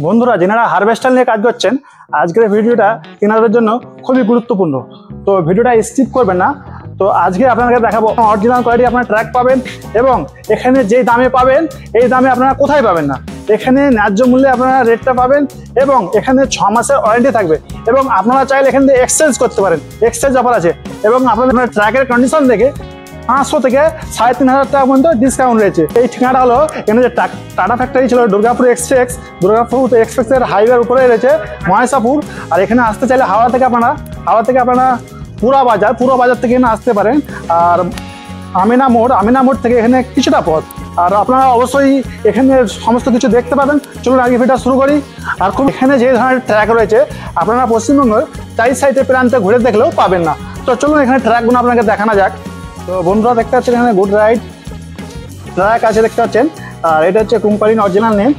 বন্ধুরা যারা হারভেস্টার নিয়ে কাজ করছেন, আজকের ভিডিওটা তেনাদের জন্য খুবই গুরুত্বপূর্ণ। তো ভিডিওটা স্কিপ করবেন না। তো আজকে আপনাকে দেখাবো অরিজিনাল কোয়ালিটি আপনারা ট্র্যাক পাবেন, এবং এখানে যে দামে পাবেন এই দামে আপনারা কোথায় পাবেন না। এখানে ন্যায্য মূল্যে আপনারা রেটটা পাবেন, এবং এখানে 6 মাসের ওয়ারেন্টি থাকবে, এবং আপনারা চাইলে এখান থেকে এক্সচেঞ্জ করতে পারেন। এক্সচেঞ্জ অফার আছে, এবং আপনাদের ট্র্যাকের কন্ডিশন দেখে 500 থেকে 3500 টাকা পর্যন্ত ডিসকাউন্ট রয়েছে। এই ঠিকানাটা হলো এখানে যে টাটা ফ্যাক্টরি ছিল দুর্গাপুর এক্সপ্রেসের হাইওয়ের উপরে রয়েছে মহেশাপুর। আর এখানে আসতে চাইলে হাওড়া থেকে আপনারা পুরো বাজার থেকে এখানে আসতে পারেন। আর আমিনা মোড় থেকে এখানে কিছুটা পথ। আর আপনারা অবশ্যই এখানে সমস্ত কিছু দেখতে পাবেন। চলুন আগে ভিডিওটা শুরু করি। আর এখানে যে ধরনের ট্র্যাক রয়েছে আপনারা পশ্চিমবঙ্গের 4 সাইডে প্রান্তে ঘুরে দেখলেও পাবেন না। তো চলুন এখানে ট্র্যাকগুলো আপনাকে দেখানো যাক। তো বন্ধুরা দেখতে পাচ্ছেন এখানে গুড রাইড ট্র্যাক আছে, দেখতে পাচ্ছেন। আর এটা হচ্ছে কোম্পানির অরিজিনাল নেম।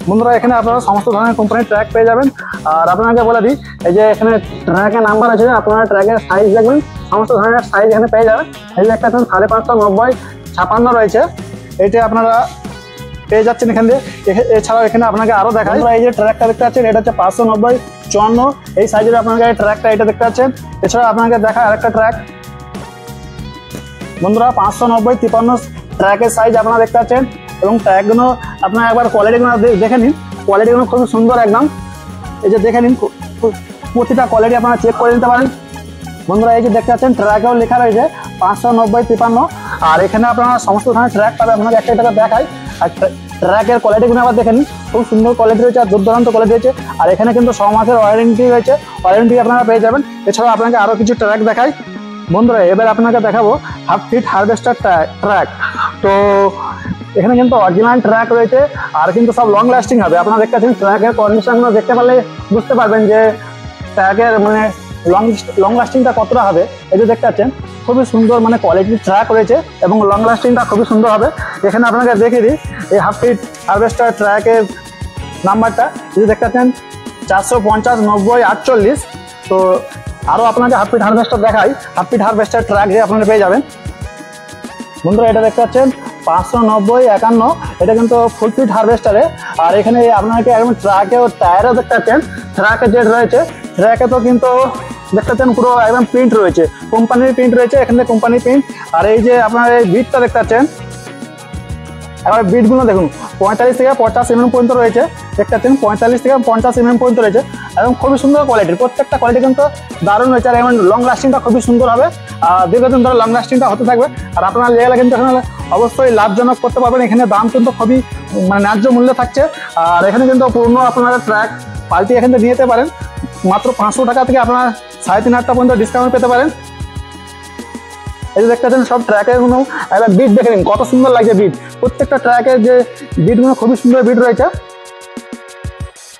বন্ধুরা এখানে আপনারা সমস্ত ধরনের কোম্পানির ট্র্যাক পেয়ে যাবেন। আর আপনাকে বলে দিই, এই যে এখানে ট্র্যাকের নাম্বার আছে, আপনারা ট্র্যাকের সাইজ দেখবেন, সমস্ত ধরনের সাইজ এখানে পেয়ে যাবেন। এই যে একটা 550, 90, 56 রয়েছে, এইটা আপনারা পেয়ে যাচ্ছেন এখান দিয়ে। এছাড়াও এখানে আপনাকে আরও দেখায়, এই যে ট্র্যাকটা দেখতে পাচ্ছেন এটা হচ্ছে 590, 54 এই সাইজের আপনাকে ট্র্যাকটা এটা দেখতে পাচ্ছেন। এছাড়া আপনাকে দেখায় আরেকটা ট্র্যাক বন্ধুরা 590, 53 ট্র্যাকের সাইজ আপনারা দেখতে পাচ্ছেন। এবং ট্র্যাকগুলো আপনারা একবার কোয়ালিটিগুলো দেখে নিন, কোয়ালিটিগুলো খুবই সুন্দর একদম। এই যে দেখে নিন, প্রতিটা কোয়ালিটি আপনারা চেক করে নিতে পারেন। বন্ধুরা এই যে দেখতে পাচ্ছেন ট্র্যাকেও লেখা রয়েছে 590, 53। আর এখানে আপনারা সমস্ত ধরনের ট্র্যাক পাবেন। আপনাকে একটা দেখাই, আর ট্র্যাকের কোয়ালিটিগুলো আবার দেখে নিন, খুব সুন্দর কোয়ালিটি রয়েছে, আর দুর্দান্ত কোয়ালিটি রয়েছে। আর এখানে কিন্তু 6 মাসের ওয়ারেন্টি রয়েছে, ওয়ারেন্টি আপনারা পেয়ে যাবেন। এছাড়াও আপনাকে আরও কিছু ট্র্যাক দেখাই। বন্ধুরা এবার আপনাকে দেখাবো হাফ ফিট হারভেস্টার ট্র্যাক। তো এখানে কিন্তু অরিজিনাল ট্র্যাক রয়েছে, আর কিন্তু সব লং লাস্টিং হবে। আপনারা দেখতে পাচ্ছেন ট্র্যাকের কন্ডিশনগুলো দেখতে পারলে বুঝতে পারবেন যে ট্র্যাকের মানে লং লাস্টিংটা কতটা হবে। এই যে দেখতে পাচ্ছেন খুবই সুন্দর মানে কোয়ালিটির ট্র্যাক রয়েছে, এবং লং লাস্টিংটা খুবই সুন্দর হবে। এখানে আপনাকে দেখে দিই এই হাফ ফিট হারভেস্টার ট্র্যাকের নাম্বারটা, এই যে দেখতে পাচ্ছেন 450, 90, 48। তো আরও আপনাকে হাফ ফিট হারভেস্টার দেখাই, হাফ ফিট হারভেস্টার ট্র্যাক যে আপনারা পেয়ে যাবেন। বন্ধুরা এটা দেখতে পাচ্ছেন 590, 51, এটা কিন্তু ফুল ফিট হারভেস্টারে। আর এখানে আপনাকে একদম ট্র্যাকে ও টায়ারও দেখতে পাচ্ছেন, ট্র্যাকে যে রয়েছে ট্র্যাকে তো কিন্তু দেখতে পাচ্ছেন পুরো একদম প্রিন্ট রয়েছে, কোম্পানির প্রিন্ট রয়েছে, এখানে কোম্পানির প্রিন্ট। আর এই যে আপনার এই বিটটা দেখতে পাচ্ছেন, এবার বিটগুলো দেখুন 45 থেকে 50 mm পর্যন্ত রয়েছে, দেখতে পাচ্ছেন 45 থেকে 50 mm পর্যন্ত রয়েছে, এবং খুবই সুন্দর কোয়ালিটির। প্রত্যেকটা কোয়ালিটি কিন্তু দারুণ রয়েছে, আর এবং লং লাস্টিংটা খুবই সুন্দর হবে, আর দীর্ঘদিন ধরে লং লাস্টিংটা হতে থাকবে। আর আপনারা লেগে কিন্তু এখানে অবশ্যই লাভজনক করতে পারবেন। এখানে দাম কিন্তু খুবই মানে ন্যায্য মূল্যে থাকছে। আর এখানে কিন্তু পুরনো আপনারা ট্র্যাক পাল্টি এখান থেকে নিয়ে যেতে পারেন, মাত্র 500 টাকা থেকে আপনারা 3500 টাকা পর্যন্ত ডিসকাউন্ট পেতে পারেন। এই যে দেখতে পাচ্ছেন সব ট্র্যাকের গুলো একবার বিট দেখে নিন, কত সুন্দর লাগছে বিট। প্রত্যেকটা ট্র্যাকের যে বিটগুলো খুবই সুন্দর বিট রয়েছে।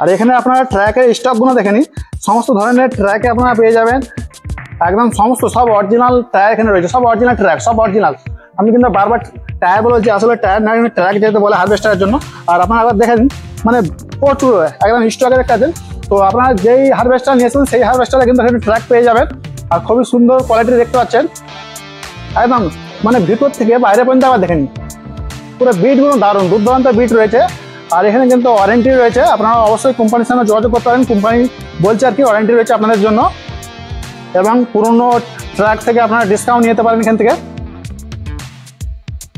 আর এখানে আপনারা ট্র্যাকের স্টকগুলো দেখে নিন, সমস্ত ধরনের ট্র্যাকে আপনারা পেয়ে যাবেন একদম সমস্ত, সব অরিজিনাল টায়ার এখানে রয়েছে, সব অরিজিনাল ট্র্যাক, সব অরিজিনাল। আমি কিন্তু বারবার টায়ার বলেছি, আসলে টায়ার না, ট্র্যাক যেতে বলে হারভেস্টারের জন্য। আর আপনারা একবার দেখে নিন, মানে প্রচুর একদম স্টকের একটা আছে। তো আপনারা যেই হারভেস্টার নিয়েছেন সেই হারভেস্টারে কিন্তু এখানে ট্র্যাক পেয়ে যাবেন। আর খুবই সুন্দর কোয়ালিটি দেখতে পাচ্ছেন, একদম মানে ভিতর থেকে বাইরে পর্যন্ত আবার দেখেন পুরো বিটগুলো দারুণ দুর্দান্ত বিট রয়েছে। আর এখানে কিন্তু ওয়ারেন্টি রয়েছে, আপনারা অবশ্যই কোম্পানির সঙ্গে যোগাযোগ করতে পারেন। কোম্পানি বলছে আর কি ওয়ারেন্টি রয়েছে আপনাদের জন্য, এবং পুরনো ট্র্যাক থেকে আপনারা ডিসকাউন্ট নিতে পারেন এখান থেকে।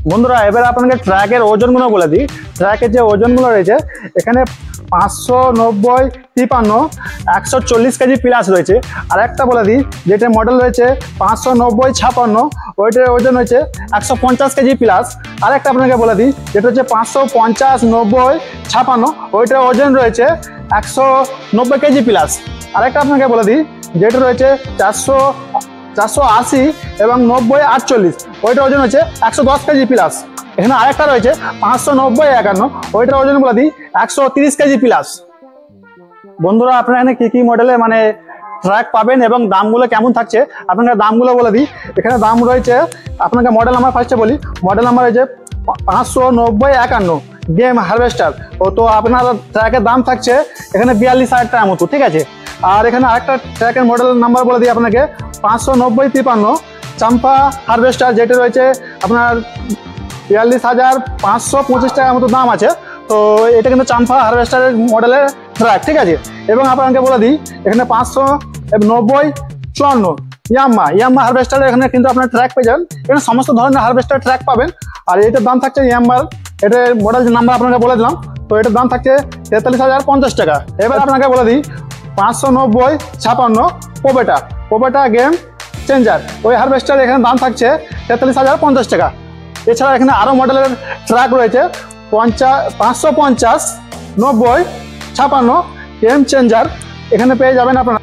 বন্ধুরা এবার আপনাকে ট্র্যাকের ওজনগুলো বলে দিই। ট্র্যাকের যে ওজনগুলো রয়েছে এখানে 590, 53, 140 কেজি প্লাস রয়েছে। আর একটা বলে দিই, যেটা মডেল রয়েছে 590, 56, ওইটার ওজন হচ্ছে 150 কেজি প্লাস। আর একটা আপনাকে বলে দিই, যেটা হচ্ছে 550, 90, 56, ওইটার ওজন রয়েছে 190 কেজি প্লাস। আরেকটা আপনাকে বলে দিই, যেটা রয়েছে 480 এবং 90, 48, ওইটার ওজন হচ্ছে 110 কেজি প্লাস। এখানে আরেকটা রয়েছে 590, 51, ওইটার ওজন বলে দিই 130 কেজি প্লাস। বন্ধুরা আপনারা এখানে কি কি মডেলে মানে ট্র্যাক পাবেন এবং দামগুলো কেমন থাকছে আপনাকে দামগুলো বলে দিই। এখানে দাম রয়েছে, আপনাকে মডেল নাম্বার ফার্স্টে বলি। মডেল নাম্বার রয়েছে 590, 51 গেম হারভেস্টার। তো আপনার ট্র্যাকের দাম থাকছে এখানে 42,000 টাকার মতো, ঠিক আছে। আর এখানে আরেকটা ট্র্যাকের মডেল নাম্বার বলে দিই আপনাকে 590, 53 চাম্পা হারভেস্টার, যেটা রয়েছে আপনার 42,525 টাকার মতো দাম আছে। তো এটা কিন্তু চাম্পা হারভেস্টারের মডেলের ট্র্যাক, ঠিক আছে। এবং আপনাকে বলে দিই এখানে 590-54 ইয়াম্মা হারভেস্টার, এখানে কিন্তু আপনার ট্র্যাক পেয়ে যাবেন। এখানে সমস্ত ধরনের হারভেস্টার ট্র্যাক পাবেন। আর এটার দাম থাকছে ইয়াম্মার, এটার মডেল নাম্বার আপনাকে বলে দিলাম। তো এটার দাম থাকছে 43,050 টাকা। এবার আপনাকে বলে দিই 590-56 পোবেটা গেম চেঞ্জার, ওই হারভেস্টার এখানে দাম থাকছে 43,050 টাকা। এছাড়া এখানে আরও মডেলের ট্র্যাক রয়েছে 550-90-56 গেম চেঞ্জার, এখানে পেয়ে যাবেন আপনারা।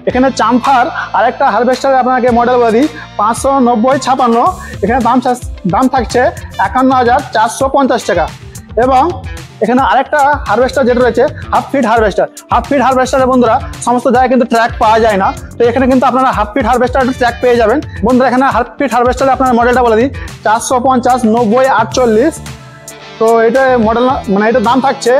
এখানে চাম্পার আরেকটা হারভেস্টার আপনাকে মডেল বলে দিই 590-56, এখানে দাম থাকছে 51,450 টাকা। এবং এখানে আরেকটা হারভেস্টার যেটা রয়েছে হাফ ফিট হারভেস্টারের বন্ধুরা সমস্ত জায়গায় কিন্তু ট্র্যাক পাওয়া যায় না। তো এখানে কিন্তু আপনারা হাফ ফিট হারভেস্টার ট্র্যাক পেয়ে যাবেন বন্ধুরা। এখানে হাফ ফিট হারভেস্টারে আপনার মডেলটা বলে দিই 450-90-48। তো এটা মডেল মানে এটার দাম থাকছে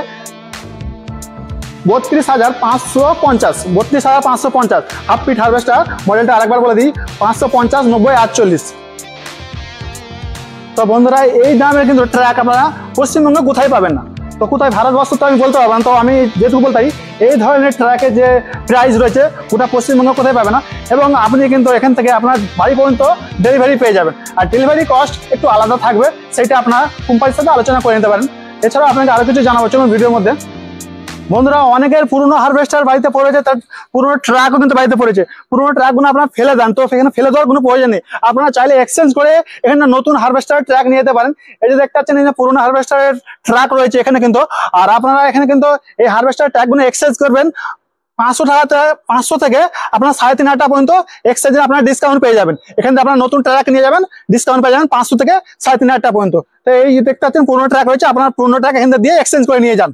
32,550 হাফ ফিট হারভেস্টার মডেলটা আরেকবার বলে দিই 550-90-48। তো বন্ধুরা এই দামের কিন্তু ট্র্যাক আপনারা পশ্চিমবঙ্গে কোথায় পাবেন না। তো কোথায় ভারতবর্ষ তো আমি বলতে পারবো না, তো আমি যেটুকু বলতে পারি এই ধরনের ট্র্যাকের যে প্রাইস রয়েছে ওটা পশ্চিমবঙ্গে কোথায় পাবে না। এবং আপনি কিন্তু এখান থেকে আপনার বাড়ি পর্যন্ত ডেলিভারি পেয়ে যাবেন। আর ডেলিভারি কস্ট একটু আলাদা থাকবে, সেটা আপনার কোম্পানির সাথে আলোচনা করে নিতে পারেন। এছাড়াও আপনাকে আরও কিছু জানাবো চলুন ভিডিওর মধ্যে। বন্ধুরা অনেকের পুরনো হারভেস্টার বাড়িতে পড়েছে, তার পুরনো ট্রাকও কিন্তু বাড়িতে পড়েছে। পুরনো ট্রাকগুলো আপনারা ফেলে দেন, তো সেখানে ফেলে দেওয়ার কোনো প্রয়োজন নেই। আপনারা চাইলে এক্সচেঞ্জ করে এখানে নতুন হারভেস্টার ট্রাক নিয়ে যেতে পারেন। এই যে দেখতে পাচ্ছেন এই যে পুরনো হারভেস্টারের ট্রাক রয়েছে এখানে কিন্তু। আর আপনারা এখানে কিন্তু এই হারভেস্টার ট্রাকগুলো এক্সচেঞ্জ করবেন 500 থেকে আপনার 3,500 টাকা পর্যন্ত এক্সচেঞ্জে আপনারা ডিসকাউন্ট পেয়ে যাবেন। এখান থেকে আপনারা নতুন ট্রাক নিয়ে যাবেন, ডিসকাউন্ট পেয়ে যাবেন 500 থেকে 3,500 টাকা পর্যন্ত। তো এই দেখতে পাচ্ছেন পুরনো ট্রাক রয়েছে, আপনার পুরনো ট্রাক এখান থেকে দিয়ে এক্সচেঞ্জ করে নিয়ে যান।